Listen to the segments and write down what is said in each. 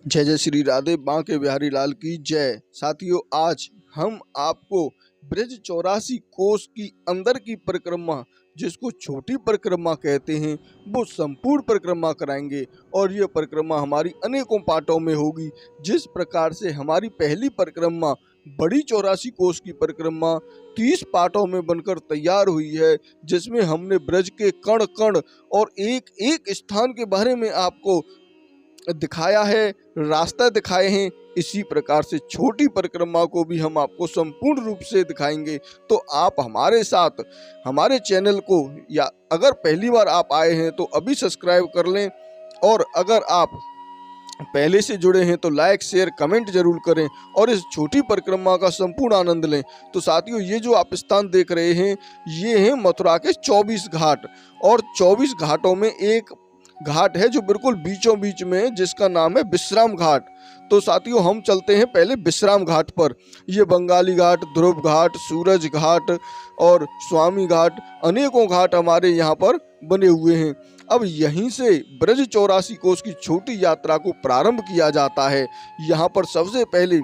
जय जय श्री राधे बांके बिहारी लाल की जय। साथियों, आज हम आपको ब्रज 84 कोस की अंदर की परिक्रमा, जिसको छोटी परिक्रमा कहते हैं, वो संपूर्ण परिक्रमा कराएंगे। और ये परिक्रमा हमारी अनेकों पार्टों में होगी। जिस प्रकार से हमारी पहली परिक्रमा बड़ी 84 कोस की परिक्रमा 30 पार्टों में बनकर तैयार हुई है, जिसमें हमने ब्रज के कण कण और एक एक स्थान के बारे में आपको दिखाया है, रास्ता दिखाए हैं। इसी प्रकार से छोटी परिक्रमा को भी हम आपको संपूर्ण रूप से दिखाएंगे। तो आप हमारे साथ हमारे चैनल को, या अगर पहली बार आप आए हैं तो अभी सब्सक्राइब कर लें, और अगर आप पहले से जुड़े हैं तो लाइक शेयर कमेंट जरूर करें और इस छोटी परिक्रमा का संपूर्ण आनंद लें। तो साथियों, ये जो आप स्थान देख रहे हैं, ये हैं मथुरा के 24 घाट। और 24 घाटों में एक घाट है जो बिल्कुल बीचों बीच में है, जिसका नाम है विश्राम घाट। तो साथियों, हम चलते हैं पहले विश्राम घाट पर। ये बंगाली घाट, ध्रुव घाट, सूरज घाट और स्वामी घाट, अनेकों घाट हमारे यहाँ पर बने हुए हैं। अब यहीं से ब्रज 84 कोस की छोटी यात्रा को प्रारंभ किया जाता है। यहाँ पर सबसे पहले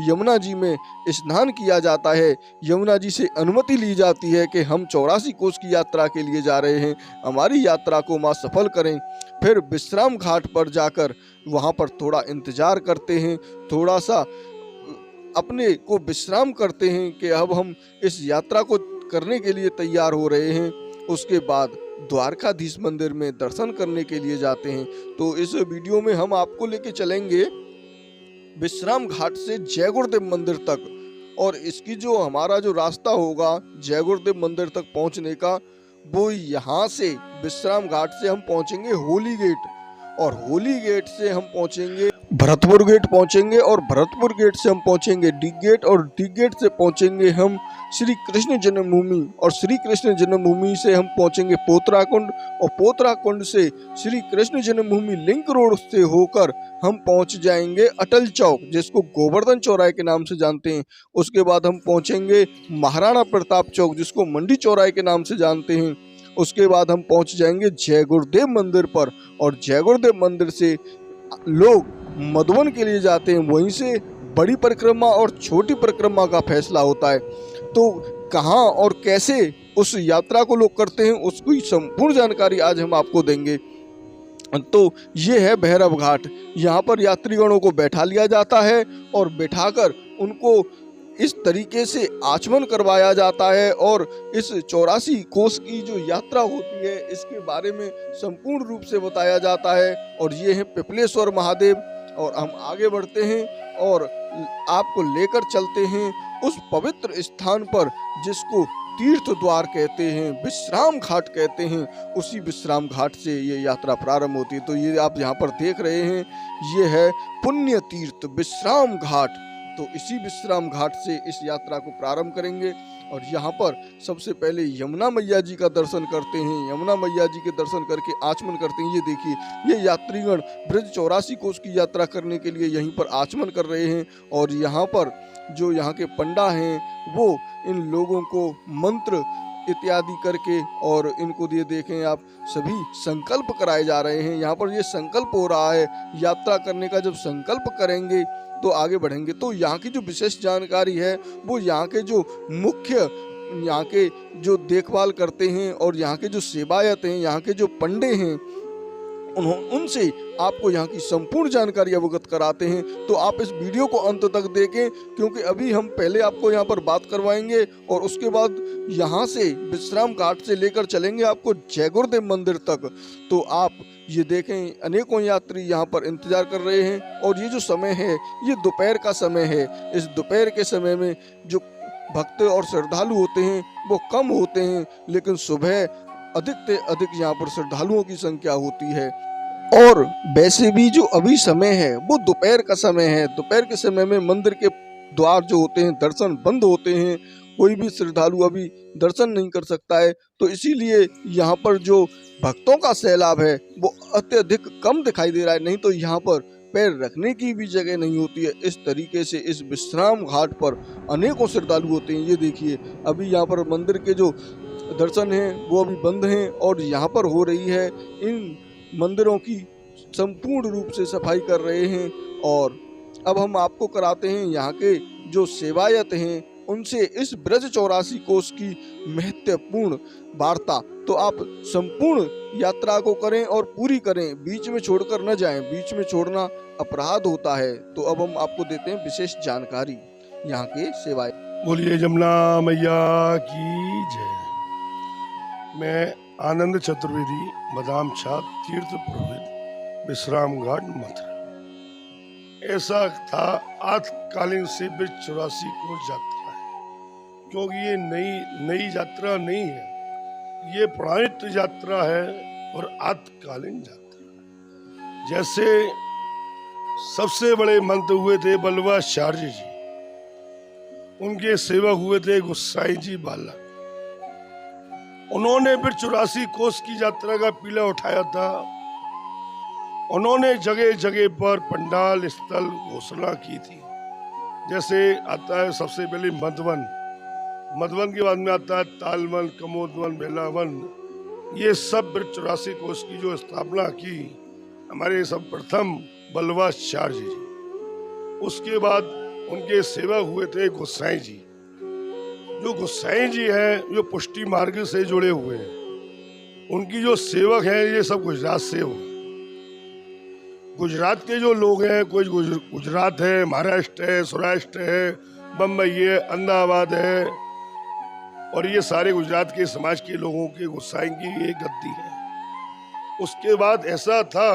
यमुना जी में स्नान किया जाता है। यमुना जी से अनुमति ली जाती है कि हम 84 कोस की यात्रा के लिए जा रहे हैं, हमारी यात्रा को माँ सफल करें। फिर विश्राम घाट पर जाकर वहाँ पर थोड़ा इंतजार करते हैं, थोड़ा सा अपने को विश्राम करते हैं कि अब हम इस यात्रा को करने के लिए तैयार हो रहे हैं। उसके बाद द्वारकाधीश मंदिर में दर्शन करने के लिए जाते हैं। तो इस वीडियो में हम आपको लेके चलेंगे विश्राम घाट से जय गुरुदेव मंदिर तक। और इसकी जो हमारा जो रास्ता होगा जय गुरुदेव मंदिर तक पहुंचने का, वो यहाँ से विश्राम घाट से हम पहुंचेंगे होली गेट, और होली गेट से हम पहुंचेंगे भरतपुर गेट पहुंचेंगे, और भरतपुर गेट से हम पहुंचेंगे डी गेट, और डी गेट से पहुंचेंगे हम श्री कृष्ण जन्मभूमि, और श्री कृष्ण जन्मभूमि से हम पहुंचेंगे पोतरा कुंड, और पोतरा कुंड से श्री कृष्ण जन्मभूमि लिंक रोड से होकर हम पहुंच जाएंगे अटल चौक, जिसको गोवर्धन चौराहे के नाम से जानते हैं। उसके बाद हम पहुंचेंगे महाराणा प्रताप चौक, जिसको मंडी चौराहे के नाम से जानते हैं। उसके बाद हम पहुंच जाएंगे जय गुरुदेव मंदिर पर, और जय गुरुदेव मंदिर से लोग मधुबन के लिए जाते हैं। वहीं से बड़ी परिक्रमा और छोटी परिक्रमा का फैसला होता है। तो कहाँ और कैसे उस यात्रा को लोग करते हैं, उसकी संपूर्ण जानकारी आज हम आपको देंगे। तो ये है भैरव घाट। यहाँ पर यात्रीगणों को बैठा लिया जाता है और बैठाकर उनको इस तरीके से आचमन करवाया जाता है, और इस 84 कोस की जो यात्रा होती है इसके बारे में संपूर्ण रूप से बताया जाता है। और ये है पिपलेश्वर महादेव। और हम आगे बढ़ते हैं और आपको लेकर चलते हैं उस पवित्र स्थान पर, जिसको तीर्थ द्वार कहते हैं, विश्राम घाट कहते हैं। उसी विश्राम घाट से ये यात्रा प्रारंभ होती है। तो ये आप यहाँ पर देख रहे हैं, ये है पुण्य तीर्थ विश्राम घाट। तो इसी विश्राम घाट से इस यात्रा को प्रारंभ करेंगे, और यहाँ पर सबसे पहले यमुना मैया जी का दर्शन करते हैं। यमुना मैया जी के दर्शन करके आचमन करते हैं। ये देखिए, ये यात्रीगण ब्रज 84 कोस की यात्रा करने के लिए यहीं पर आचमन कर रहे हैं। और यहाँ पर जो यहाँ के पंडा हैं, वो इन लोगों को मंत्र इत्यादि करके, और इनको ये देखें आप, सभी संकल्प कराए जा रहे हैं। यहाँ पर ये संकल्प हो रहा है, यात्रा करने का जब संकल्प करेंगे तो आगे बढ़ेंगे। तो यहाँ की जो विशेष जानकारी है, वो यहाँ के जो मुख्य, यहाँ के जो देखभाल करते हैं और यहाँ के जो सेवायत हैं, यहाँ के जो पंडे हैं, उनसे आपको यहाँ की संपूर्ण जानकारी अवगत कराते हैं। तो आप इस वीडियो को अंत तक देखें, क्योंकि अभी हम पहले आपको यहाँ पर बात करवाएंगे, और उसके बाद यहाँ से विश्राम घाट से लेकर चलेंगे आपको जय गुरुदेव मंदिर तक। तो आप ये देखें, अनेकों यात्री यहाँ पर इंतजार कर रहे हैं। और ये जो समय है, ये दोपहर का समय है। इस दोपहर के समय में जो भक्त और श्रद्धालु होते हैं वो कम होते हैं, लेकिन सुबह अधिक से अधिक यहाँ पर श्रद्धालुओं की संख्या होती है। और वैसे भी जो अभी समय है वो दोपहर का समय है। दोपहर के समय में मंदिर के द्वार जो होते हैं, दर्शन बंद होते हैं, कोई भी श्रद्धालु अभी दर्शन नहीं कर सकता है। तो इसीलिए यहाँ पर जो भक्तों का सैलाब है वो अत्यधिक कम दिखाई दे रहा है। नहीं तो यहाँ पर पैर रखने की भी जगह नहीं होती है। इस तरीके से इस विश्राम घाट पर अनेकों श्रद्धालु होते हैं। ये देखिए, अभी यहाँ पर मंदिर के जो दर्शन हैं वो अभी बंद हैं, और यहाँ पर हो रही है इन मंदिरों की संपूर्ण रूप से सफाई कर रहे हैं। और अब हम आपको कराते हैं यहाँ के जो सेवायत हैं उनसे इस ब्रज 84 कोस की महत्वपूर्ण वार्ता। तो आप संपूर्ण यात्रा को करें और पूरी करें, बीच में छोड़कर न जाएं, बीच में छोड़ना अपराध होता है। तो अब हम आपको देते हैं विशेष जानकारी यहाँ के सेवायत। बोलिए जमुना मैया की जय। मैं आनंद चतुर्वेदी, बादाम छाप, तीर्थ पुरोहित, विश्राम घाट, मथुरा। ऐसा था आतकालीन से ब्रज 84 को यात्रा है, क्योंकि ये नई यात्रा नहीं है, ये पुरानित यात्रा है और आतकालीन यात्रा। जैसे सबसे बड़े मंत्र हुए थे बल्लभाचार्य जी, उनके सेवक हुए थे गोसाई जी बालक। उन्होंने फिर 84 कोस की यात्रा का पीला उठाया था। उन्होंने जगह जगह पर पंडाल स्थल घोषणा की थी। जैसे आता है सबसे पहले मधवन, मधवन के बाद में आता है तालवन, कमोदवन, बेलावन। ये सब फिर 84 कोस की जो स्थापना की हमारे सब प्रथम बल्लभाचार्य जी। उसके बाद उनके सेवक हुए थे गोसाई जी। जो गोसाई जी हैं जो पुष्टि मार्ग से जुड़े हुए हैं, उनकी जो सेवक हैं ये सब गुजरात से हो। गुजरात के जो लोग हैं, कोई गुजरात है, महाराष्ट्र है, सौराष्ट्र है, बम्बई है, अहमदाबाद है, और ये सारे गुजरात के समाज के लोगों के गोसाई की ये गद्दी है। उसके बाद ऐसा था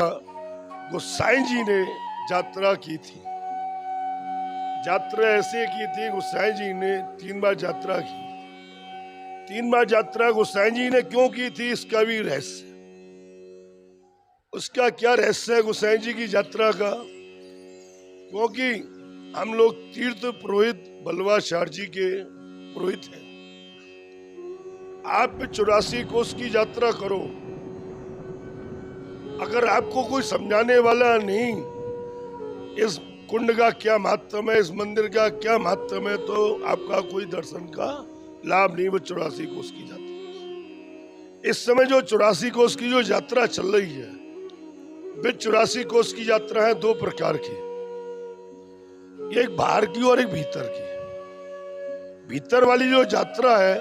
गोसाई जी ने यात्रा की थी। यात्रा ऐसे की थी, गोसाई जी ने 3 बार यात्रा की। 3 बार यात्रा गोसाई जी ने क्यों की थी, इसका भी रहस्य। उसका क्या रहस्य है गोसाई जी की यात्रा का? क्योंकि हम लोग तीर्थ पुरोहित बल्लभाचार्य जी के पुरोहित हैं। आप 84 कोस की यात्रा करो, अगर आपको कोई समझाने वाला नहीं इस कुंड का क्या महत्व है, इस मंदिर का क्या महत्व है, तो आपका कोई दर्शन का लाभ नहीं। वो 84 कोस की यात्रा, इस समय जो 84 कोस की जो यात्रा चल रही है, वे 84 कोस की यात्रा है 2 प्रकार की, एक बाहर की और एक भीतर की। भीतर वाली जो यात्रा है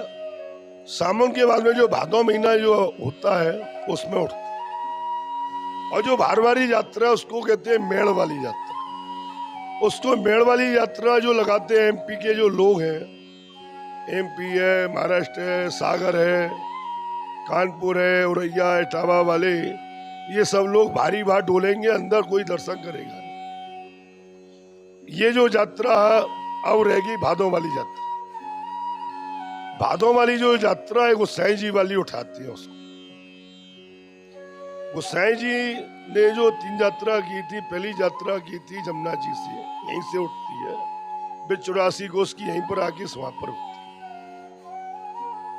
सावन के बाद में जो भादो महीना जो होता है उसमें उठती है, और जो बाहर वाली यात्रा उसको कहते हैं मेड़ वाली यात्रा। उसको मेड़ वाली यात्रा जो लगाते हैं एमपी के जो लोग हैं, एमपी है, महाराष्ट्र है, सागर है, कानपुर है, औरैया, इटावा वाले, ये सब लोग भारी भार डोलेंगे, अंदर कोई दर्शन करेगा। ये जो यात्रा अब रहेगी भादों वाली यात्रा। भादों वाली जो यात्रा है गोसाई जी वाली उठाती है उसको। गोसाई जी ने जो 3 यात्रा की थी, पहली यात्रा की थी जमुना जी से, यहीं से उठती है, वे 84 कोस की यहीं पर आके समाप्त होती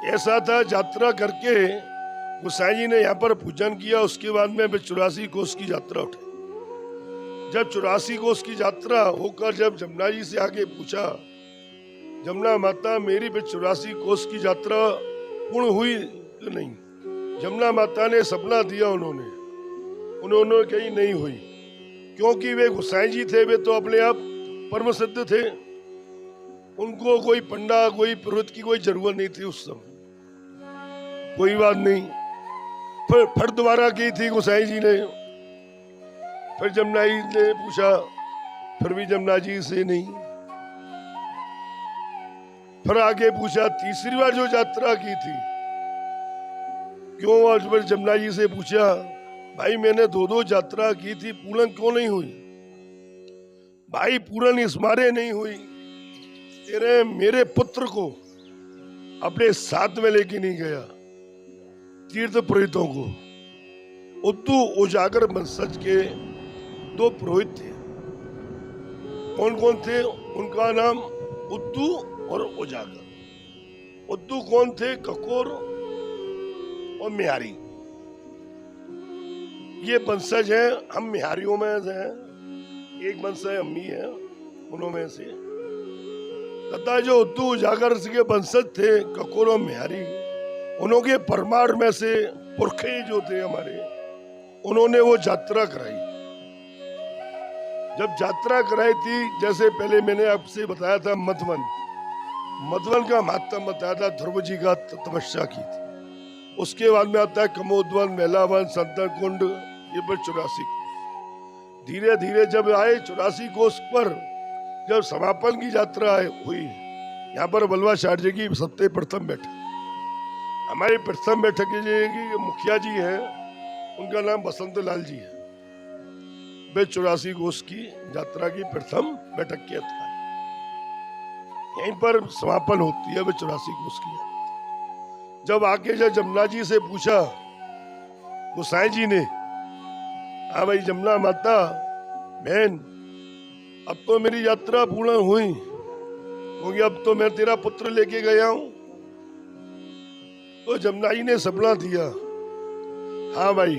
है। ऐसा था, यात्रा करके गोसाई जी ने यहाँ पर पूजन किया, उसके बाद में वे 84 कोस की यात्रा उठाई। जब 84 कोस की यात्रा होकर जब जमुना जी से आके पूछा, जमुना माता मेरी वे 84 कोस की यात्रा पूर्ण हुई कि नहीं? जमुना माता ने सपना दिया, उन्होंने कही नहीं हुई, क्योंकि वे गोसाई जी थे, वे तो अपने आप परम सिद्ध थे, उनको कोई पंडा कोई पुरोहित की कोई जरूरत नहीं थी उस समय। कोई बात नहीं, फिर दोबारा की थी गोसाई जी ने। फिर जमुना जी ने पूछा, फिर भी जमुना जी से नहीं। फिर आगे पूछा, तीसरी बार जो यात्रा की थी, क्यों? आज फिर जमुना जी से पूछा, भाई मैंने 2 यात्रा की थी, पूर्ण क्यों नहीं हुई? भाई पूर्ण इस मारे नहीं हुई, तेरे मेरे पुत्र को अपने साथ में लेके नहीं गया। तीर्थ पुरोहितों को, उद्दू उजागर वंशज के 2 पुरोहित थे। कौन कौन थे? उनका नाम उद्दू और उजागर। उद्दू कौन थे? ककोर और मिहारी, ये वंशज हैं। हम मिहारियों में से हैं, एक वंशज अम्मी है उन्होंने से। तथा जो उद्दू उजागर के वंशज थे, ककोर और मिहारी, उन्होंने परमार में से पुरखे जो थे हमारे, उन्होंने वो यात्रा कराई। जब यात्रा कराई थी, जैसे पहले मैंने आपसे बताया था, मधवन का महात्म बताया था, ध्रुव जी का तपस्या की थी। उसके बाद में आता है कमोदवन, मेलावन, संतर कुंड, ये पर 84 कोस। धीरे धीरे जब आए 84 कोस पर, जब समापन की यात्रा हुई, यहाँ पर बलवाचार्य जी की सबसे प्रथम बैठक, हमारी प्रथम बैठक की मुखिया जी है, उनका नाम बसंत लाल जी है। वे 84 कोस की यात्रा की प्रथम बैठक के अध्यक्ष, यहीं पर समापन होती है वे 84 कोस की। जब आके जब जमुना जी से पूछा गोसाई जी ने, हाँ भाई जमुना माता बहन, अब तो मेरी यात्रा पूर्ण हुई, क्योंकि अब तो मैं तेरा पुत्र लेके गया हूं। तो जमुना जी ने सपना दिया, हाँ भाई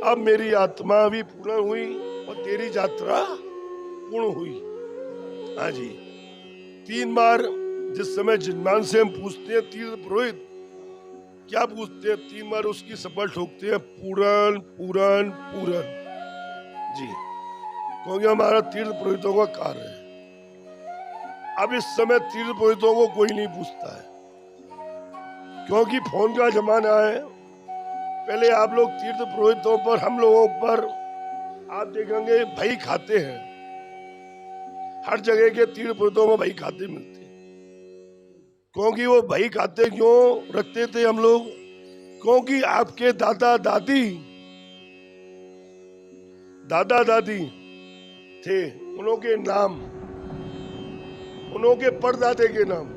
अब मेरी आत्मा भी पूर्ण हुई और तेरी यात्रा पूर्ण हुई। हाँ जी, 3 बार जिस समय जजमान से हम पूछते हैं तीर्थ पुरोहित क्या पूछते हैं, 3 बार उसकी सफल ठोकते हैं, पूरन पूरन पूरन जी, क्योंकि हमारा तीर्थ पुरोहितों का कार्य है। अब इस समय तीर्थ पुरोहितों को कोई नहीं पूछता है, क्योंकि फोन का जमाना है। पहले आप लोग तीर्थ पुरोहितों पर, हम लोगों पर आप देखेंगे भाई खाते हैं, हर जगह के तीर्थ पुरोहितों में भाई खाते मिलते हैं। क्योंकि वो भाई खाते क्यों रखते थे हम लोग, क्योंकि आपके दादा दादी थे, उनके नाम, उनके परदादे के नाम,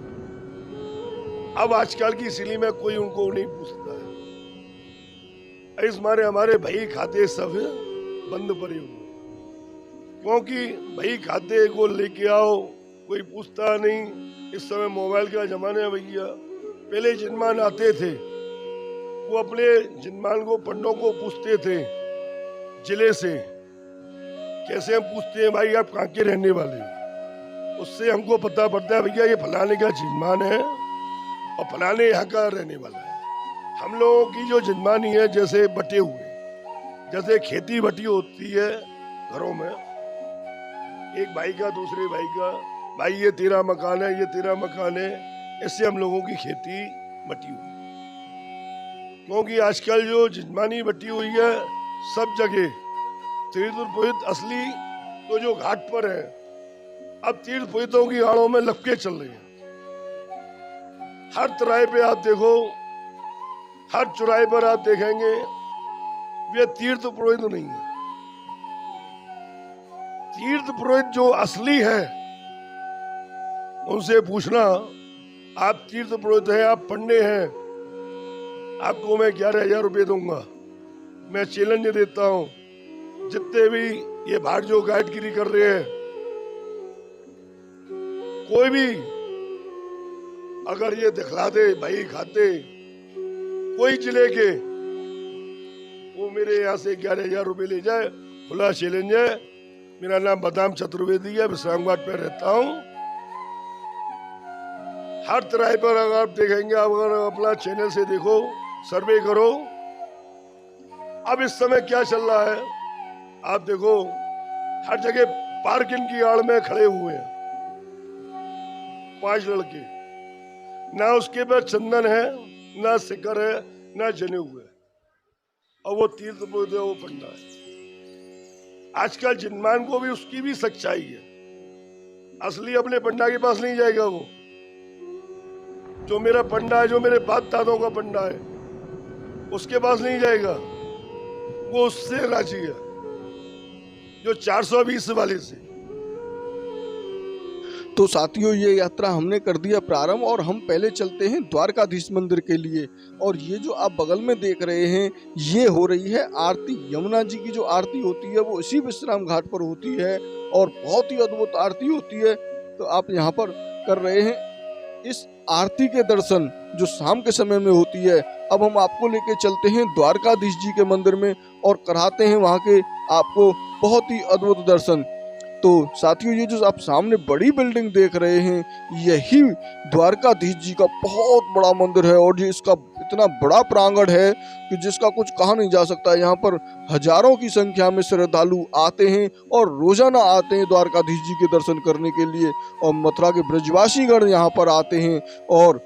अब आजकल की सिली में कोई उनको नहीं पूछता है। इस मारे हमारे भाई खाते सब बंद पड़े हुए, क्योंकि भाई खाते को लेके आओ कोई पूछता नहीं। इस समय मोबाइल का जमाना है भैया। पहले जिनमान आते थे, वो अपने जिनमान को, पंडों को पूछते थे जिले से। कैसे हम पूछते हैं, भाई आप कहाँ के रहने वाले हो, उससे हमको पता पड़ता है भैया ये फलाने का जिनमान है और फलाने यहाँ का रहने वाला है। हम लोगों की जो जिनमानी है, जैसे बटे हुए, जैसे खेती बटी होती है घरों में, एक भाई का दूसरे भाई का, भाई ये तेरा मकान है, ये तेरा मकान है, इससे हम लोगों की खेती बटी हुई। क्योंकि आजकल जो जिस्मानी बटी हुई है सब जगह, तीर्थ पुरोहित असली तो जो घाट पर है, अब तीर्थ पुरोहितों की आड़ों में लपके चल रही हैं। हर चौराहे पे आप देखो, हर चौराहे पर आप देखेंगे वे तीर्थ पुरोहित नहीं है। तीर्थ पुरोहित जो असली है, उनसे पूछना, आप तीर्थ पुरोहित हैं, आप पंडे हैं, आपको मैं 11,000 रुपये दूंगा। मैं चैलेंज देता हूं, जितने भी ये भाट जो गाइडगिरी कर रहे हैं, कोई भी अगर ये दिखला दे भाई खाते कोई जिले के, वो मेरे यहाँ से 11,000 रुपये ले जाए, खुला चैलेंज है। मेरा नाम बदाम चतुर्वेदी है, विश्रामघाट पे रहता हूँ। हर तरह पर अगर आप देखेंगे, अगर अपना चैनल से देखो, सर्वे करो, अब इस समय क्या चल रहा है आप देखो, हर जगह पार्किंग की आड़ में खड़े हुए हैं 5 लड़के, ना उसके पास चंदन है, ना सिकर है, ना जने हुए, और वो तीर्थ पुरोहित है, वो पंडा है। आजकल जिनमान को भी उसकी भी सच्चाई है, असली अपने पंडा के पास नहीं जाएगा। वो जो मेरा पंडा है, जो मेरे बाप दादों का पंडा है, उसके पास नहीं जाएगा, वो उससे राजी है, जो 420 वाले से। तो साथियों, ये यात्रा हमने कर दिया प्रारंभ, और हम पहले चलते हैं द्वारकाधीश मंदिर के लिए। और ये जो आप बगल में देख रहे हैं, ये हो रही है आरती। यमुना जी की जो आरती होती है वो इसी विश्राम घाट पर होती है, और बहुत ही अद्भुत आरती होती है। तो आप यहाँ पर कर रहे हैं इस आरती के दर्शन, जो शाम के समय में होती है। अब हम आपको लेके चलते हैं द्वारकाधीश जी के मंदिर में, और कराते हैं वहाँ के आपको बहुत ही अद्भुत दर्शन। तो साथियों ये जो आप सामने बड़ी बिल्डिंग देख रहे हैं यही द्वारकाधीश जी का बहुत बड़ा मंदिर है और ये इसका इतना बड़ा प्रांगण है कि जिसका कुछ कहा नहीं जा सकता। यहाँ पर हजारों की संख्या में श्रद्धालु आते हैं और रोजाना आते हैं द्वारकाधीश जी के दर्शन करने के लिए और मथुरा के ब्रजवासीगण यहाँ पर आते हैं और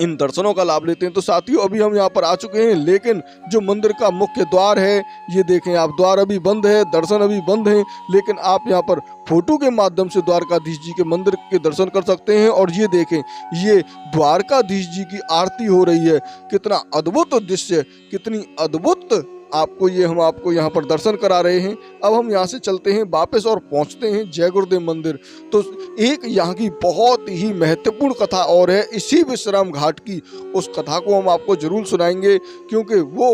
इन दर्शनों का लाभ लेते हैं। तो साथियों अभी हम यहाँ पर आ चुके हैं, लेकिन जो मंदिर का मुख्य द्वार है ये देखें आप, द्वार अभी बंद है, दर्शन अभी बंद है, लेकिन आप यहाँ पर फोटो के माध्यम से द्वारकाधीश जी के मंदिर के दर्शन कर सकते हैं। और ये देखें ये द्वारकाधीश जी की आरती हो रही है, कितना अद्भुत दृश्य, कितनी अद्भुत आपको ये हम आपको यहाँ पर दर्शन करा रहे हैं। अब हम यहाँ से चलते हैं वापस और पहुँचते हैं जय गुरुदेव मंदिर। तो एक यहाँ की बहुत ही महत्वपूर्ण कथा और है इसी विश्राम घाट की, उस कथा को हम आपको जरूर सुनाएंगे क्योंकि वो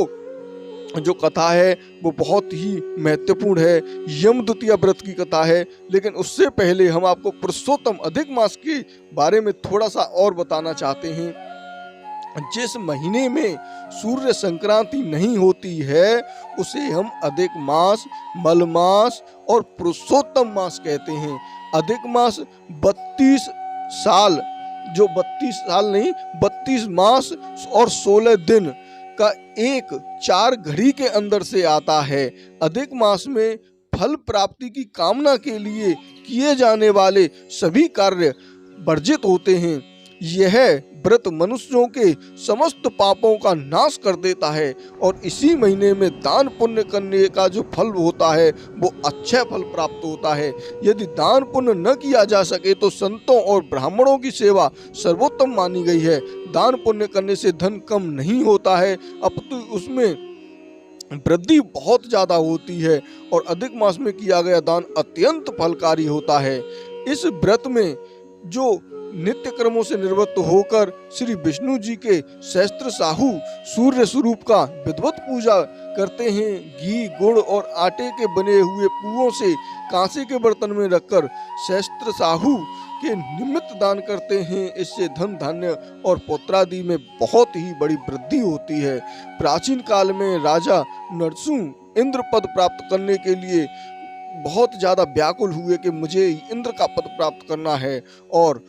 जो कथा है वो बहुत ही महत्वपूर्ण है, यम द्वितीया व्रत की कथा है। लेकिन उससे पहले हम आपको पुरुषोत्तम अधिक मास के बारे में थोड़ा सा और बताना चाहते हैं। जिस महीने में सूर्य संक्रांति नहीं होती है उसे हम अधिक मास, मल मास और पुरुषोत्तम मास कहते हैं। अधिक मास 32 साल, जो 32 साल नहीं 32 मास और 16 दिन का एक 4 घड़ी के अंदर से आता है। अधिक मास में फल प्राप्ति की कामना के लिए किए जाने वाले सभी कार्य वर्जित होते हैं। यह व्रत मनुष्यों के समस्त पापों का नाश कर देता है और इसी महीने में दान पुण्य करने का जो फल होता है वो अच्छा फल प्राप्त होता है। यदि दान पुण्य न किया जा सके तो संतों और ब्राह्मणों की सेवा सर्वोत्तम मानी गई है। दान पुण्य करने से धन कम नहीं होता है अपितु उसमें वृद्धि बहुत ज्यादा होती है और अधिक मास में किया गया दान अत्यंत फलकारी होता है। इस व्रत में जो नित्य कर्मों से निवृत्त होकर श्री विष्णु जी के सहस्त्र साहू सूर्य स्वरूप का विधिवत पूजा करते हैं। घी, गुड़ और आटे के बने हुए पुओं से कांसे के बर्तन में रखकर सहस्त्र साहू के निमित्त दान करते हैं। इससे धन धान्य और पुत्रादि में बहुत ही बड़ी वृद्धि होती है। प्राचीन काल में राजा नरसिंह इंद्र पद प्राप्त करने के लिए बहुत ज़्यादा व्याकुल हुए कि मुझे इंद्र का पद प्राप्त करना है और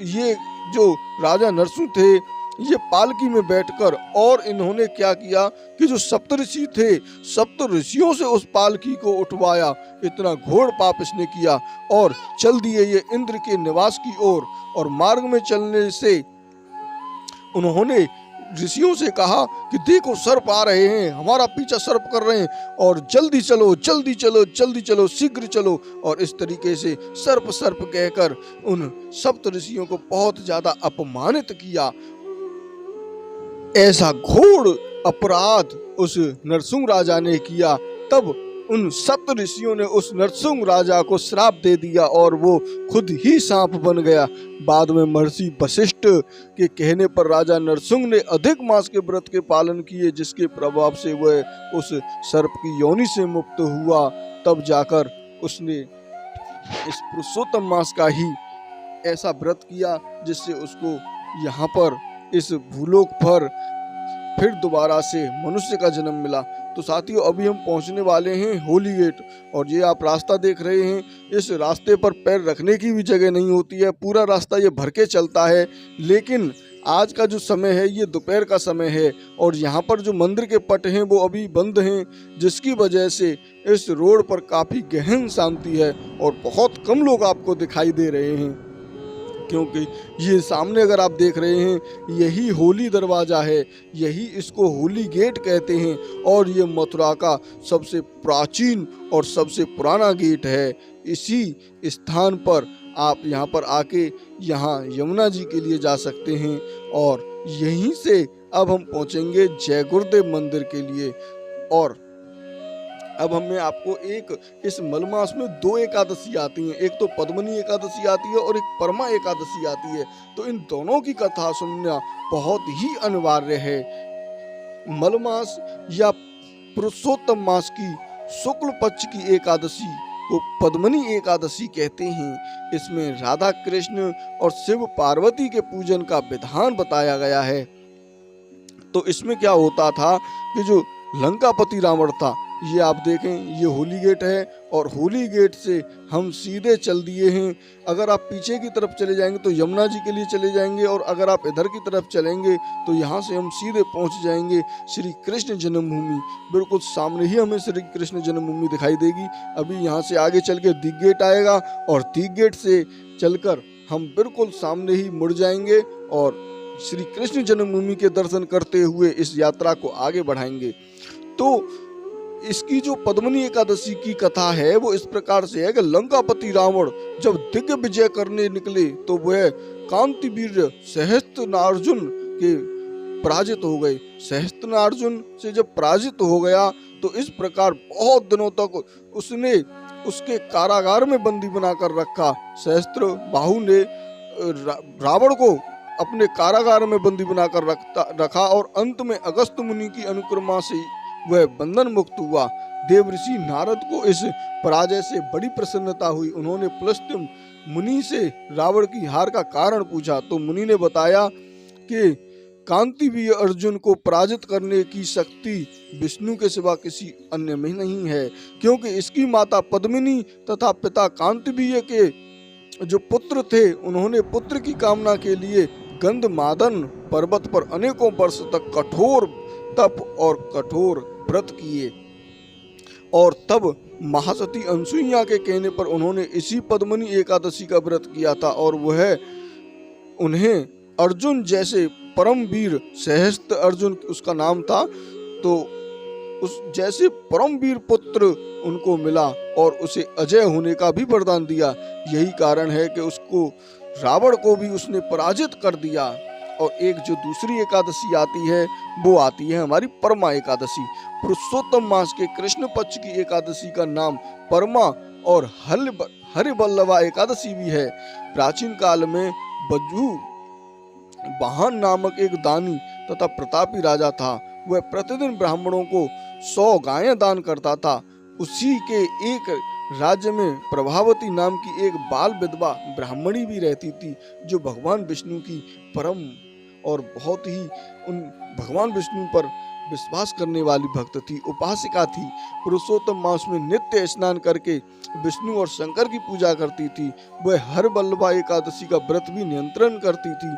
ये जो राजा नरसिंह थे ये पालकी में बैठकर और इन्होंने क्या किया कि जो सप्तऋषि थे सप्त ऋषियों से उस पालकी को उठवाया। इतना घोर पाप इसने किया और चल दिए ये इंद्र के निवास की ओर और मार्ग में चलने से उन्होंने ऋषियों से कहा कि देखो सर्प आ रहे हैं, हमारा पीछा सर्प कर रहे हैं और जल्दी चलो जल्दी चलो जल्दी चलो शीघ्र चलो। और इस तरीके से सर्प सर्प कहकर उन सप्त ऋषियों को बहुत ज्यादा अपमानित किया। ऐसा घोर अपराध उस नरसिंह राजा ने किया। तब उन सप्त ऋषियों ने उस नरसिंह राजा को श्राप दे दिया और वो खुद ही सांप बन गया। बाद में महर्षि वशिष्ठ के कहने पर राजा नरसिंह ने अधिक मास के व्रत के पालन किए, जिसके प्रभाव से वह उस सर्प की योनि से मुक्त हुआ। तब जाकर उसने इस पुरुषोत्तम मास का ही ऐसा व्रत किया जिससे उसको यहाँ पर इस भूलोक पर फिर दोबारा से मनुष्य का जन्म मिला। तो साथियों अभी हम पहुंचने वाले हैं होली गेट और ये आप रास्ता देख रहे हैं, इस रास्ते पर पैर रखने की भी जगह नहीं होती है, पूरा रास्ता ये भर के चलता है। लेकिन आज का जो समय है ये दोपहर का समय है और यहाँ पर जो मंदिर के पट हैं वो अभी बंद हैं, जिसकी वजह से इस रोड पर काफ़ी गहन शांति है और बहुत कम लोग आपको दिखाई दे रहे हैं। क्योंकि ये सामने अगर आप देख रहे हैं यही होली दरवाज़ा है, यही इसको होली गेट कहते हैं और ये मथुरा का सबसे प्राचीन और सबसे पुराना गेट है। इसी स्थान पर आप यहाँ पर आके यहाँ यमुना जी के लिए जा सकते हैं और यहीं से अब हम पहुँचेंगे जय गुरुदेव मंदिर के लिए। और अब हमें आपको इस मलमास में 2 एकादशी आती हैं, एक तो पद्मनी एकादशी आती है और एक परमा एकादशी आती है। तो इन दोनों की कथा सुनना बहुत ही अनिवार्य है। मलमास या पुरुषोत्तम मास की शुक्ल पक्ष की एकादशी को पद्मनी एकादशी कहते हैं। इसमें राधा कृष्ण और शिव पार्वती के पूजन का विधान बताया गया है। तो इसमें क्या होता था कि जो लंकापति रावण था ये आप देखें, ये होली गेट है और होली गेट से हम सीधे चल दिए हैं। अगर आप पीछे की तरफ चले जाएंगे तो यमुना जी के लिए चले जाएंगे, और अगर आप इधर की तरफ चलेंगे तो यहाँ से हम सीधे पहुँच जाएंगे श्री कृष्ण जन्मभूमि। बिल्कुल सामने ही हमें श्री कृष्ण जन्मभूमि दिखाई देगी। अभी यहाँ से आगे चल के दिग गेट आएगा और दिग गेट से चलकर हम बिल्कुल सामने ही मुड़ जाएंगे और श्री कृष्ण जन्मभूमि के दर्शन करते हुए इस यात्रा को आगे बढ़ाएंगे। तो इसकी जो पद्मिनी एकादशी की कथा है वो इस प्रकार से है कि लंकापति रावण जब दिग्ग विजय करने निकले तो वह कांतिवीर सहस्त्रनार्जुन के पराजित हो गए। सहस्त्रनार्जुन से जब पराजित हो गया तो इस प्रकार बहुत दिनों तक उसने उसके कारागार में बंदी बनाकर रखा। सहस्त्र बाहु ने रावण को अपने कारागार में बंदी बनाकर रखा और अंत में अगस्त मुनि की अनुक्रमा से वह बंधन मुक्त हुआ। देव ऋषि नारद को इस पराजय से बड़ी प्रसन्नता हुई। उन्होंने पुलस्त्य मुनि से रावण की हार का कारण पूछा तो मुनि ने बताया कि कांतिवीर अर्जुन को पराजित करने की शक्ति विष्णु के सिवा किसी अन्य में नहीं है, क्योंकि इसकी माता पद्मिनी तथा पिता कांतिवीर के जो पुत्र थे उन्होंने पुत्र की कामना के लिए गंधमादन पर्वत पर अनेकों वर्ष तक कठोर तप और कठोर व्रत किए, और तब महासती अनसुईया के कहने पर उन्होंने इसी पद्मिनी एकादशी का व्रत किया था, और वह उन्हें अर्जुन जैसे परम वीर, सहस्त्र अर्जुन उसका नाम था, तो उस जैसे परम वीर पुत्र उनको मिला और उसे अजय होने का भी वरदान दिया। यही कारण है कि उसको रावण को भी उसने पराजित कर दिया। और एक जो दूसरी एकादशी आती है वो आती है हमारी परमा एकादशी। पुरुषोत्तम मास के कृष्ण पक्ष की एकादशी का नाम परमा और हरिवल्लभा एकादशी भी है। प्राचीन काल में बज्जू वाहन नामक एक दानी तथा प्रतापी राजा था। वह प्रतिदिन ब्राह्मणों को 100 गायें दान करता था। उसी के एक राज्य में प्रभावती नाम की एक बाल विधवा ब्राह्मणी भी रहती थी, जो भगवान विष्णु की परम और बहुत ही उन भगवान विष्णु पर विश्वास करने वाली भक्त थी, उपासिका थी। पुरुषोत्तम मास में नित्य स्नान करके विष्णु और शंकर की पूजा करती थी। वह हरवल्लभा एकादशी का व्रत भी नियंत्रण करती थी।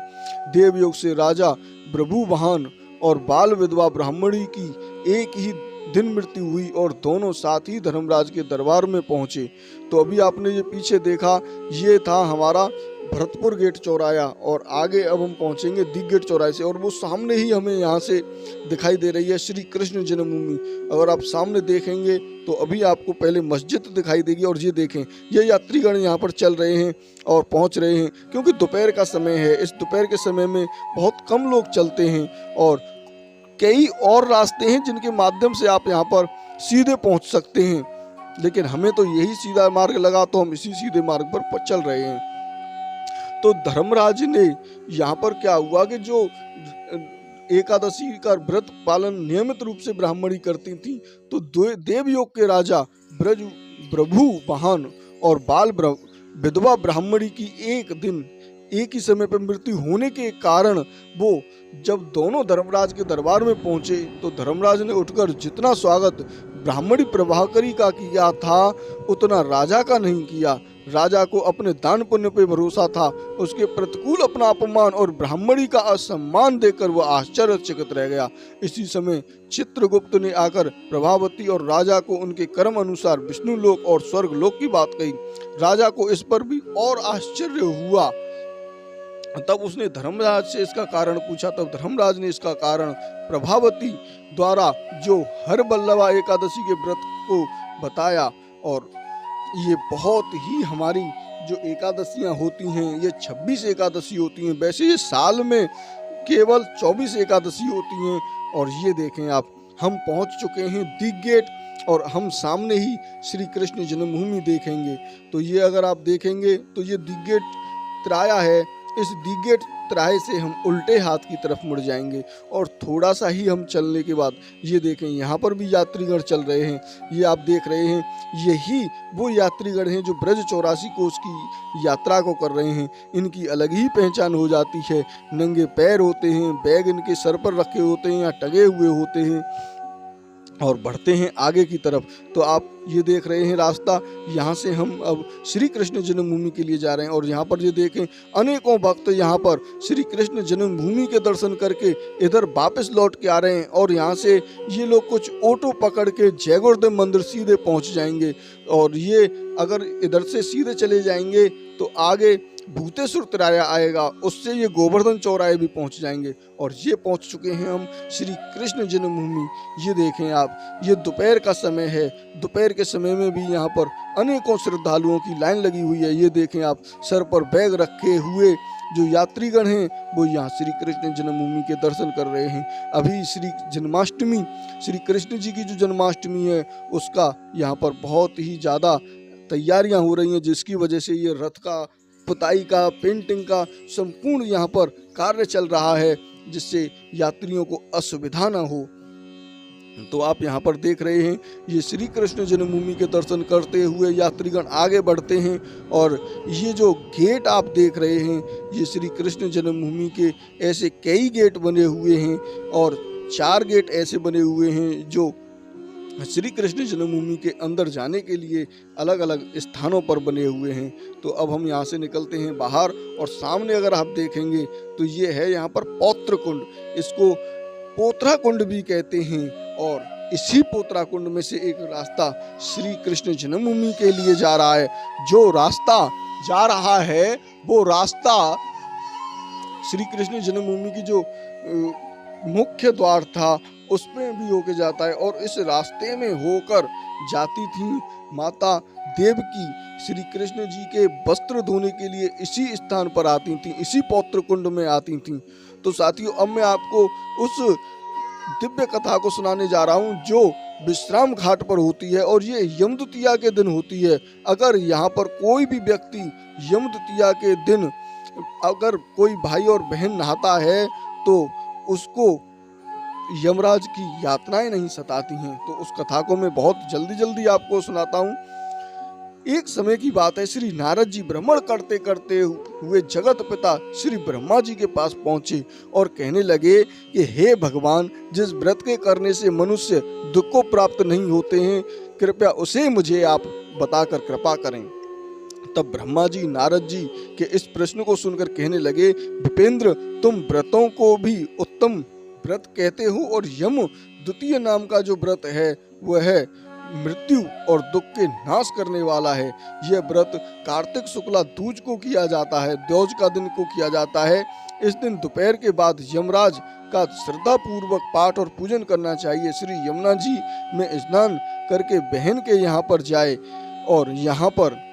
देवयोग से राजा प्रभुवाहन और बाल विधवा ब्राह्मणी की एक ही दिन मृत्यु हुई और दोनों साथ ही धर्मराज के दरबार में पहुंचे। तो अभी आपने ये पीछे देखा, ये था हमारा भरतपुर गेट चौराया, और आगे अब हम पहुंचेंगे दिग गेट चौराहे से, और वो सामने ही हमें यहाँ से दिखाई दे रही है श्री कृष्ण जन्मभूमि। अगर आप सामने देखेंगे तो अभी आपको पहले मस्जिद दिखाई देगी, और ये देखें ये यात्रीगण यहाँ पर चल रहे हैं और पहुँच रहे हैं, क्योंकि दोपहर का समय है। इस दोपहर के समय में बहुत कम लोग चलते हैं, और कई और रास्ते हैं जिनके माध्यम से आप यहाँ पर सीधे पहुँच सकते हैं, लेकिन हमें तो यही सीधा मार्ग लगा तो हम इसी सीधे मार्ग पर चल रहे हैं। तो धर्मराज ने यहाँ पर क्या हुआ कि जो एकादशी का व्रत पालन नियमित रूप से ब्राह्मणी करती थी, तो देवयोग के राजा प्रभुवाहन और बाल विधवा ब्राह्मणी की एक दिन एक ही समय पर मृत्यु होने के कारण वो जब दोनों धर्मराज के दरबार में पहुंचे तो धर्मराज ने उठकर जितना स्वागत ब्राह्मणी प्रभाकरी का किया था उतना राजा का नहीं किया। राजा को अपने दान पुण्य पे भरोसा था, उसके प्रतिकूल अपना अपमान और ब्राह्मणी का असम्मान देखकर वह आश्चर्यचकित रह गया। इसी समय चित्रगुप्त ने आकर प्रभावती और राजा को उनके कर्म अनुसार विष्णु लोक और स्वर्ग लोक की बात कही। राजा को इस पर भी और आश्चर्य हुआ। तब उसने धर्मराज से इसका कारण पूछा। तब धर्मराज ने इसका कारण प्रभावती द्वारा जो हरवल्लभा एकादशी के व्रत को बताया। और ये बहुत ही हमारी जो एकादशियां होती हैं ये 26 एकादशी होती हैं। वैसे ये साल में केवल 24 एकादशी होती हैं। और ये देखें आप, हम पहुंच चुके हैं दिग गेट और हम सामने ही श्री कृष्ण जन्मभूमि देखेंगे। तो ये अगर आप देखेंगे तो ये दिग गेट त्राया है। इस दिग गेट त्राहे से हम उल्टे हाथ की तरफ मुड़ जाएंगे और थोड़ा सा ही हम चलने के बाद ये देखें यहाँ पर भी यात्रीगण चल रहे हैं। ये आप देख रहे हैं, यही वो यात्रीगण हैं जो ब्रज 84 कोस की यात्रा को कर रहे हैं। इनकी अलग ही पहचान हो जाती है। नंगे पैर होते हैं, बैग इनके सर पर रखे होते हैं या टंगे हुए होते हैं। और बढ़ते हैं आगे की तरफ। तो आप ये देख रहे हैं रास्ता, यहाँ से हम अब श्री कृष्ण जन्मभूमि के लिए जा रहे हैं। और यहाँ पर ये देखें अनेकों भक्त यहाँ पर श्री कृष्ण जन्मभूमि के दर्शन करके इधर वापस लौट के आ रहे हैं। और यहाँ से ये लोग कुछ ऑटो पकड़ के जय गुरुदेव मंदिर सीधे पहुँच जाएंगे। और ये अगर इधर से सीधे चले जाएंगे तो आगे भूतेश्वर तिराया आएगा, उससे ये गोवर्धन चौराहे भी पहुंच जाएंगे। और ये पहुंच चुके हैं हम श्री कृष्ण जन्मभूमि। ये देखें आप, ये दोपहर का समय है। दोपहर के समय में भी यहाँ पर अनेकों श्रद्धालुओं की लाइन लगी हुई है। ये देखें आप, सर पर बैग रखे हुए जो यात्रीगण हैं वो यहाँ श्री कृष्ण जन्मभूमि के दर्शन कर रहे हैं। अभी श्री जन्माष्टमी, श्री कृष्ण जी की जो जन्माष्टमी है उसका यहाँ पर बहुत ही ज़्यादा तैयारियां हो रही हैं, जिसकी वजह से ये रथ का, पुताई का, पेंटिंग का संपूर्ण यहाँ पर कार्य चल रहा है, जिससे यात्रियों को असुविधा ना हो। तो आप यहाँ पर देख रहे हैं ये श्री कृष्ण जन्मभूमि के दर्शन करते हुए यात्रीगण आगे बढ़ते हैं। और ये जो गेट आप देख रहे हैं ये श्री कृष्ण जन्मभूमि के ऐसे कई गेट बने हुए हैं। और 4 गेट ऐसे बने हुए हैं जो श्री कृष्ण जन्मभूमि के अंदर जाने के लिए अलग अलग स्थानों पर बने हुए हैं। तो अब हम यहाँ से निकलते हैं बाहर। और सामने अगर आप देखेंगे तो ये है यहाँ पर पौत्र कुंड, इसको पोत्रा कुंड भी कहते हैं। और इसी पोत्रा कुंड में से एक रास्ता श्री कृष्ण जन्मभूमि के लिए जा रहा है। जो रास्ता जा रहा है वो रास्ता श्री कृष्ण जन्मभूमि की जो मुख्य द्वार था उसमें भी होके जाता है। और इस रास्ते में होकर जाती थी माता देवकी श्री कृष्ण जी के वस्त्र धोने के लिए इसी स्थान पर आती थी, इसी पौत्र कुंड में आती थी। तो साथियों, अब मैं आपको उस दिव्य कथा को सुनाने जा रहा हूँ जो विश्राम घाट पर होती है। और ये यम द्वितीया के दिन होती है। अगर यहाँ पर कोई भी व्यक्ति यम द्वितीया के दिन अगर कोई भाई और बहन नहाता है तो उसको यमराज की यातनाएं नहीं सताती हैं। तो उस कथा को मैं बहुत जल्दी आपको सुनाता हूँ। एक समय की बात है, श्री नारद जी भ्रमण करते करते हुए जगत पिता श्री ब्रह्मा जी के पास पहुंचे और कहने लगे कि हे भगवान, जिस व्रत के करने से मनुष्य दुख को प्राप्त नहीं होते हैं, कृपया उसे मुझे आप बताकर कृपा करें। तब ब्रह्मा जी नारद जी के इस प्रश्न को सुनकर कहने लगे, विपेंद्र, तुम व्रतों को भी उत्तम व्रत कहते हो और यम द्वितीय नाम का जो व्रत है वह है मृत्यु और दुख के नाश करने वाला है। यह व्रत कार्तिक शुक्ला दूज को किया जाता है, द्योज का दिन को किया जाता है। इस दिन दोपहर के बाद यमराज का श्रद्धा पूर्वक पाठ और पूजन करना चाहिए। श्री यमुना जी में स्नान करके बहन के यहाँ पर जाए। और यहाँ पर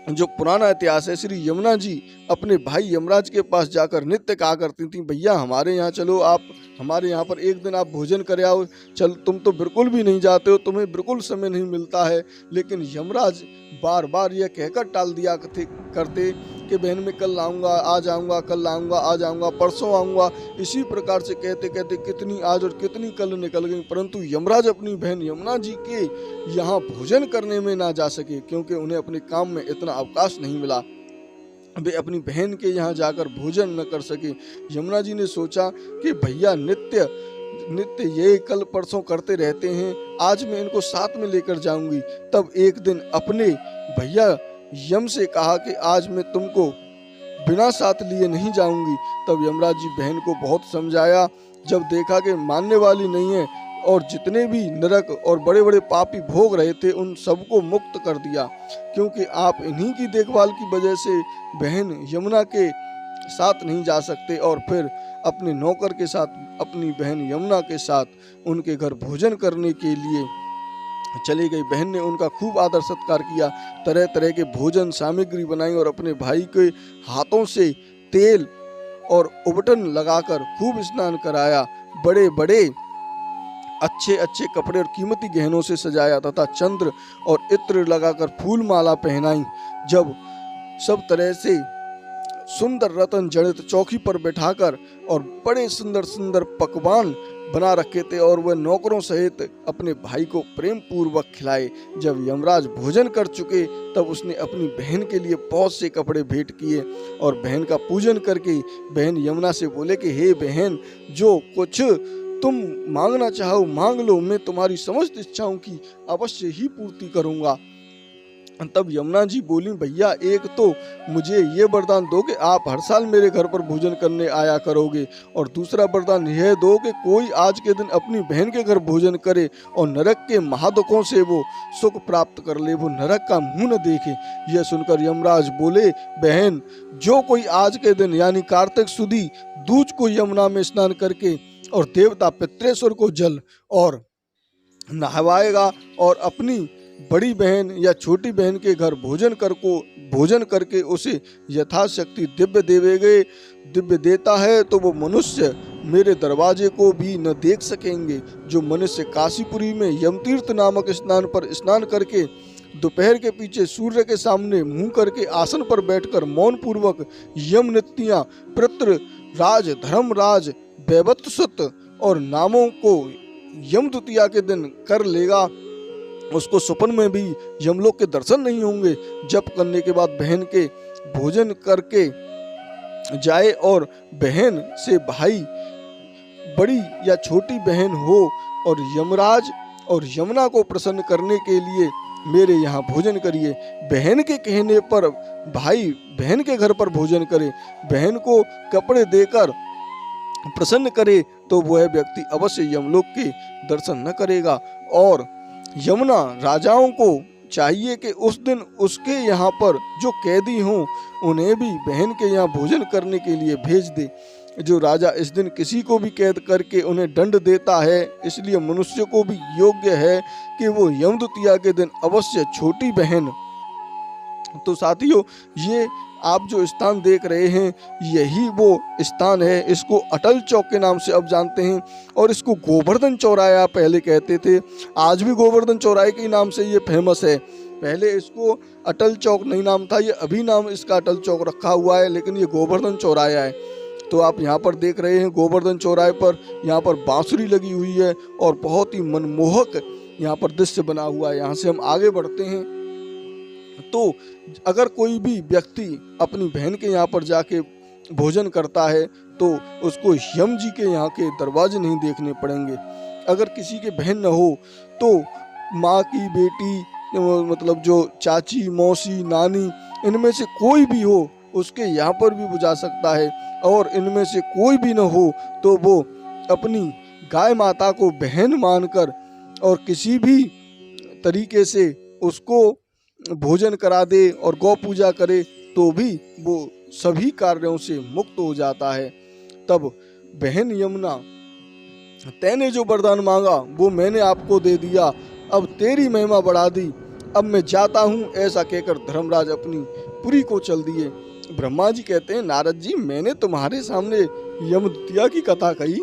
जो पुराना इतिहास है, श्री यमुना जी अपने भाई यमराज के पास जाकर नित्य कहा करती थी, भैया हमारे यहाँ चलो, आप हमारे यहाँ पर एक दिन आप भोजन कर आओ। चल, तुम तो बिल्कुल भी नहीं जाते हो, तुम्हें बिल्कुल समय नहीं मिलता है। लेकिन यमराज बार बार यह कहकर टाल दिया करते कि बहन मैं कल आऊँगा, आज आऊँगा, कल आऊँगा, आज आऊँगा, परसों आऊँगा। इसी प्रकार से कहते कहते कितनी आज और कितनी कल निकल गई, परंतु यमराज अपनी बहन यमुना जी के यहाँ भोजन करने में ना जा सके, क्योंकि उन्हें अपने काम में इतना अवकाश नहीं मिला। वे अपनी बहन के यहाँ जाकर भोजन न कर सके। यमुना जी ने सोचा कि भैया नित्य ये कल परसों करते रहते हैं, आज मैं इनको साथ में लेकर जाऊंगी। तब एक दिन अपने भैया यम से कहा कि आज मैं तुमको बिना साथ लिए नहीं जाऊंगी। तब यमराज जी बहन को बहुत समझाया। जब देखा कि मानने वाली नहीं है और जितने भी नरक और बड़े बड़े पापी भोग रहे थे उन सबको मुक्त कर दिया, क्योंकि आप इन्हीं की देखभाल की वजह से बहन यमुना के साथ नहीं जा सकते। और फिर अपने नौकर के साथ अपनी बहन यमुना के साथ उनके घर भोजन करने के लिए चली गई। बहन ने उनका खूब आदर सत्कार किया, तरह तरह के भोजन सामग्री बनाई और अपने भाई के हाथों से तेल और उबटन लगाकर खूब स्नान कराया। बड़े बड़े अच्छे अच्छे कपड़े और कीमती गहनों से सजाया तथा चंद्र और इत्र लगाकर फूल माला पहनाई। जब सब तरह से सुंदर रतन जड़ित चौकी पर बैठाकर और बड़े सुंदर सुंदर पकवान बना रखे थे और वह नौकरों सहित अपने भाई को प्रेम पूर्वक खिलाए। जब यमराज भोजन कर चुके तब उसने अपनी बहन के लिए बहुत से कपड़े भेंट किए और बहन का पूजन करके बहन यमुना से बोले कि हे बहन, जो कुछ तुम मांगना चाहो मांग लो, मैं तुम्हारी समस्त इच्छाओं की अवश्य ही पूर्ति करूंगा। तब यमुना जी बोली, भैया एक तो मुझे ये वरदान दो कि आप हर साल मेरे घर पर भोजन करने आया करोगे, और दूसरा वरदान यह दो कि कोई आज के दिन अपनी बहन के घर भोजन करे और नरक के महादुखों से वो सुख प्राप्त कर ले, वो नरक का मुंह न देखे। यह सुनकर यमराज बोले, बहन जो कोई आज के दिन यानी कार्तिक सुदी दूज को यमुना में स्नान करके और देवता पितृेश्वर को जल और नहवाएगा और अपनी बड़ी बहन या छोटी बहन के घर भोजन करके उसे यथाशक्ति दिव्य देता है, तो वो मनुष्य मेरे दरवाजे को भी न देख सकेंगे। जो मनुष्य काशीपुरी में यमतीर्थ नामक स्नान पर स्नान करके दोपहर के पीछे सूर्य के सामने मुंह करके आसन पर बैठकर मौन पूर्वक यम नित्यां पितृ राज धर्मराज वैवत्सुत और नामों को यम द्वितीया के दिन कर लेगा, उसको स्वप्न में भी यमलोक के दर्शन नहीं होंगे। जप करने के बाद बहन के भोजन करके जाए और बहन से भाई बड़ी या छोटी बहन हो और यमराज और यमुना को प्रसन्न करने के लिए मेरे यहाँ भोजन करिए। बहन के कहने पर भाई बहन के घर पर भोजन करे, बहन को कपड़े देकर प्रसन्न करे, तो वह व्यक्ति अवश्य यमलोक के दर्शन न करेगा। और यमुना राजाओं को चाहिए कि उस दिन उसके यहाँ पर जो कैदी हों उन्हें भी बहन के यहाँ भोजन करने के लिए भेज दे। जो राजा इस दिन किसी को भी कैद करके उन्हें दंड देता है, इसलिए मनुष्य को भी योग्य है कि वो यम द्वितीया के दिन अवश्य छोटी बहन। तो साथियों, ये आप जो स्थान देख रहे हैं यही वो स्थान है। इसको अटल चौक के नाम से अब जानते हैं और इसको गोवर्धन चौराया पहले कहते थे। आज भी गोवर्धन चौराहे के नाम से ये फेमस है। पहले इसको अटल चौक नहीं नाम था, ये अभी नाम इसका अटल चौक रखा हुआ है, लेकिन ये गोवर्धन चौराया है। तो आप यहाँ पर देख रहे हैं गोवर्धन चौराहे पर यहाँ पर बांसुरी लगी हुई है और बहुत ही मनमोहक यहाँ पर दृश्य बना हुआ है। यहाँ से हम आगे बढ़ते हैं। तो अगर कोई भी व्यक्ति अपनी बहन के यहाँ पर जाके भोजन करता है तो उसको यम जी के यहाँ के दरवाजे नहीं देखने पड़ेंगे। अगर किसी के बहन न हो तो माँ की बेटी, मतलब जो चाची मौसी नानी, इनमें से कोई भी हो उसके यहाँ पर भी वो जा सकता है। और इनमें से कोई भी न हो तो वो अपनी गाय माता को बहन मानकर और किसी भी तरीके से उसको भोजन करा दे और गौ पूजा करे तो भी वो सभी कार्यों से मुक्त हो जाता है। तब बहन यमुना, तैने जो वरदान मांगा वो मैंने आपको दे दिया, अब तेरी महिमा बढ़ा दी, अब मैं जाता हूँ, ऐसा कहकर धर्मराज अपनी पुरी को चल दिए। ब्रह्मा जी कहते हैं, नारद जी मैंने तुम्हारे सामने यम द्वितीया की कथा कही।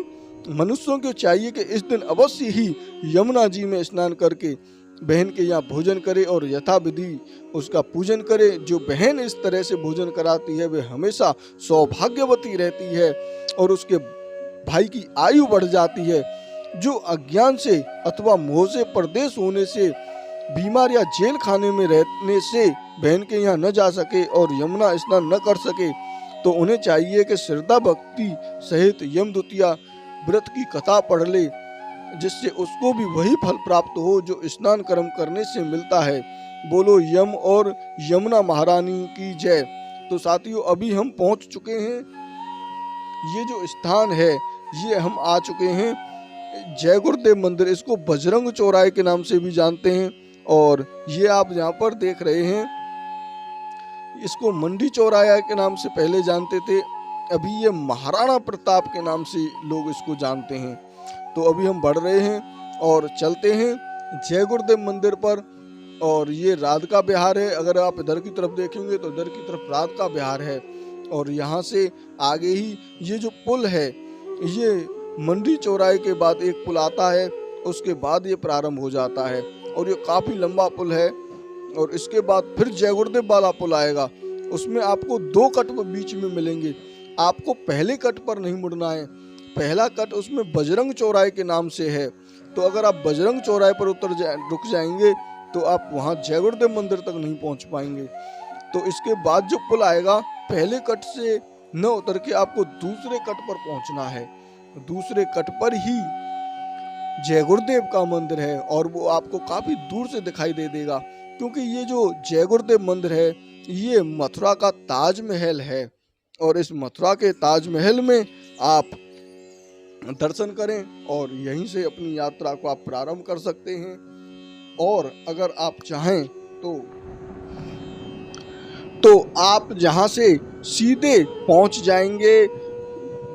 मनुष्यों को चाहिए कि इस दिन अवश्य ही यमुना जी में स्नान करके बहन के यहाँ भोजन करे और यथाविधि उसका पूजन करे। जो बहन इस तरह से भोजन कराती है वे हमेशा सौभाग्यवती रहती है और उसके भाई की आयु बढ़ जाती है। जो अज्ञान से अथवा मोह से परदेश होने से, बीमार या जेल खाने में रहने से बहन के यहाँ न जा सके और यमुना स्नान न कर सके, तो उन्हें चाहिए कि श्रद्धा भक्ति सहित यम द्वितीया व्रत की कथा पढ़ ले, जिससे उसको भी वही फल प्राप्त हो जो स्नान कर्म करने से मिलता है। बोलो यम और यमुना महारानी की जय। तो साथियों, अभी हम पहुंच चुके हैं, ये जो स्थान है ये हम आ चुके हैं जय गुरुदेव मंदिर। इसको बजरंग चौराहे के नाम से भी जानते हैं और ये आप यहाँ पर देख रहे हैं इसको मंडी चौराहा के नाम से पहले जानते थे, अभी ये महाराणा प्रताप के नाम से लोग इसको जानते हैं। तो अभी हम बढ़ रहे हैं और चलते हैं जय गुरुदेव मंदिर पर। और ये राधिका विहार है। अगर आप इधर की तरफ देखेंगे तो इधर की तरफ राधिका विहार है और यहाँ से आगे ही ये जो पुल है, ये मंडी चौराहे के बाद एक पुल आता है, उसके बाद ये प्रारंभ हो जाता है और ये काफ़ी लंबा पुल है। और इसके बाद फिर जय गुरुदेव वाला पुल आएगा, उसमें आपको 2 कट बीच में मिलेंगे। आपको पहले कट पर नहीं मुड़ना है, पहला कट उसमें बजरंग चौराहे के नाम से है। तो अगर आप बजरंग चौराहे पर रुक जाएंगे तो आप वहाँ जय गुरुदेव मंदिर तक नहीं पहुँच पाएंगे। तो इसके बाद जो पुल आएगा, पहले कट से न उतर के आपको दूसरे कट पर पहुँचना है। दूसरे कट पर ही जय गुरुदेव का मंदिर है और वो आपको काफी दूर से दिखाई दे देगा, क्योंकि ये जो जय गुरुदेव मंदिर है ये मथुरा का ताजमहल है। और इस मथुरा के ताजमहल में आप दर्शन करें और यहीं से अपनी यात्रा को आप प्रारंभ कर सकते हैं। और अगर आप चाहें तो आप जहां से सीधे पहुंच जाएंगे,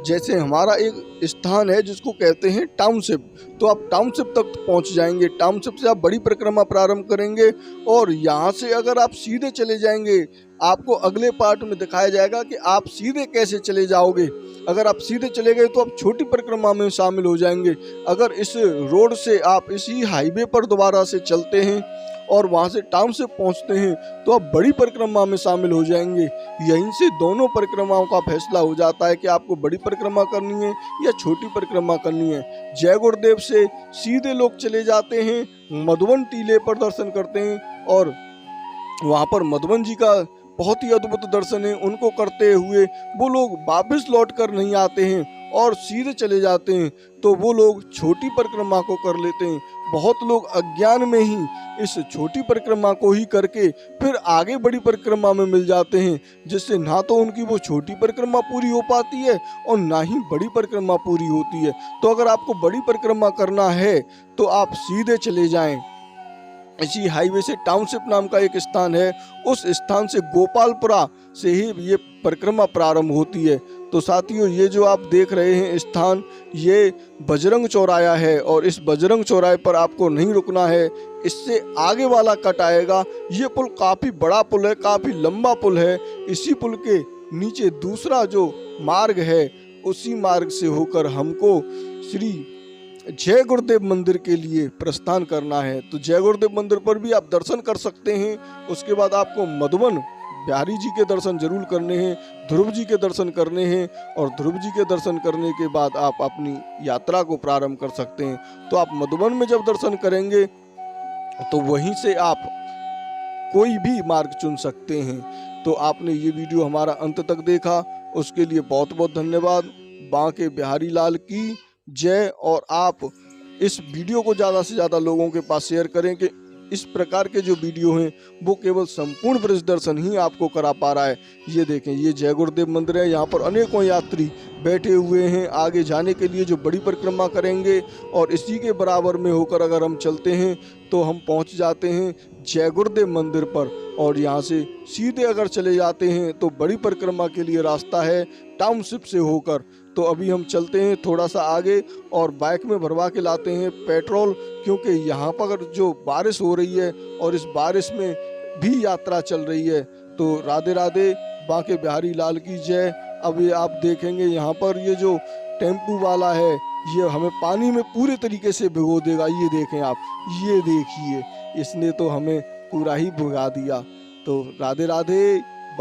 जैसे हमारा एक स्थान है जिसको कहते हैं टाउनशिप, तो आप टाउनशिप तक पहुंच जाएंगे। टाउनशिप से आप बड़ी परिक्रमा प्रारंभ करेंगे और यहाँ से अगर आप सीधे चले जाएंगे, आपको अगले पार्ट में दिखाया जाएगा कि आप सीधे कैसे चले जाओगे। अगर आप सीधे चले गए तो आप छोटी परिक्रमा में शामिल हो जाएंगे। अगर इस रोड से आप इसी हाईवे पर दोबारा से चलते हैं और वहां से टाउनशिप पहुंचते हैं तो आप बड़ी परिक्रमा में शामिल हो जाएंगे। यहीं से दोनों परिक्रमाओं का फैसला हो जाता है कि आपको बड़ी परिक्रमा करनी है या छोटी परिक्रमा करनी है। जय गुरुदेव से सीधे लोग चले जाते हैं, मधुबन टीले पर दर्शन करते हैं और वहां पर मधुबन जी का बहुत ही अद्भुत दर्शन है। उनको करते हुए वो लोग वापस लौट कर नहीं आते हैं और सीधे चले जाते हैं, तो वो लोग छोटी परिक्रमा को कर लेते हैं। बहुत लोग अज्ञान में ही इस छोटी परिक्रमा को ही करके फिर आगे बड़ी परिक्रमा में मिल जाते हैं, जिससे ना तो उनकी वो छोटी परिक्रमा पूरी हो पाती है और ना ही बड़ी परिक्रमा पूरी होती है। तो अगर आपको बड़ी परिक्रमा करना है तो आप सीधे चले जाएं। इसी हाईवे से टाउनशिप नाम का एक स्थान है, उस स्थान से गोपालपुरा से ही ये परिक्रमा प्रारंभ होती है। तो साथियों, ये जो आप देख रहे हैं स्थान, ये बजरंग चौराया है और इस बजरंग चौराहे पर आपको नहीं रुकना है। इससे आगे वाला कट आएगा। ये पुल काफ़ी बड़ा पुल है, काफ़ी लंबा पुल है। इसी पुल के नीचे दूसरा जो मार्ग है, उसी मार्ग से होकर हमको श्री जय गुरुदेव मंदिर के लिए प्रस्थान करना है। तो जय गुरुदेव मंदिर पर भी आप दर्शन कर सकते हैं। उसके बाद आपको मधुबन बिहारी जी के दर्शन जरूर करने हैं, ध्रुव जी के दर्शन करने हैं और ध्रुव जी के दर्शन करने के बाद आप अपनी यात्रा को प्रारंभ कर सकते हैं। तो आप मधुबन में जब दर्शन करेंगे तो वहीं से आप कोई भी मार्ग चुन सकते हैं। तो आपने ये वीडियो हमारा अंत तक देखा, उसके लिए बहुत बहुत धन्यवाद। बांके बिहारी लाल की जय। और आप इस वीडियो को ज़्यादा से ज़्यादा लोगों के पास शेयर करें कि इस प्रकार के जो वीडियो हैं वो केवल संपूर्ण ब्रज दर्शन ही आपको करा पा रहा है। ये देखें, ये जय गुरुदेव मंदिर है। यहाँ पर अनेकों यात्री बैठे हुए हैं आगे जाने के लिए जो बड़ी परिक्रमा करेंगे, और इसी के बराबर में होकर अगर हम चलते हैं तो हम पहुँच जाते हैं जय गुरुदेव मंदिर पर। और यहाँ से सीधे अगर चले जाते हैं तो बड़ी परिक्रमा के लिए रास्ता है टाउनशिप से होकर। तो अभी हम चलते हैं थोड़ा सा आगे और बाइक में भरवा के लाते हैं पेट्रोल, क्योंकि यहाँ पर जो बारिश हो रही है और इस बारिश में भी यात्रा चल रही है। तो राधे राधे, बांके बिहारी लाल की जय। अब ये आप देखेंगे यहाँ पर ये जो टेम्पू वाला है ये हमें पानी में पूरे तरीके से भिगो देगा। ये देखें आप, ये देखिए, इसने तो हमें पूरा ही भुगा दिया। तो राधे राधे।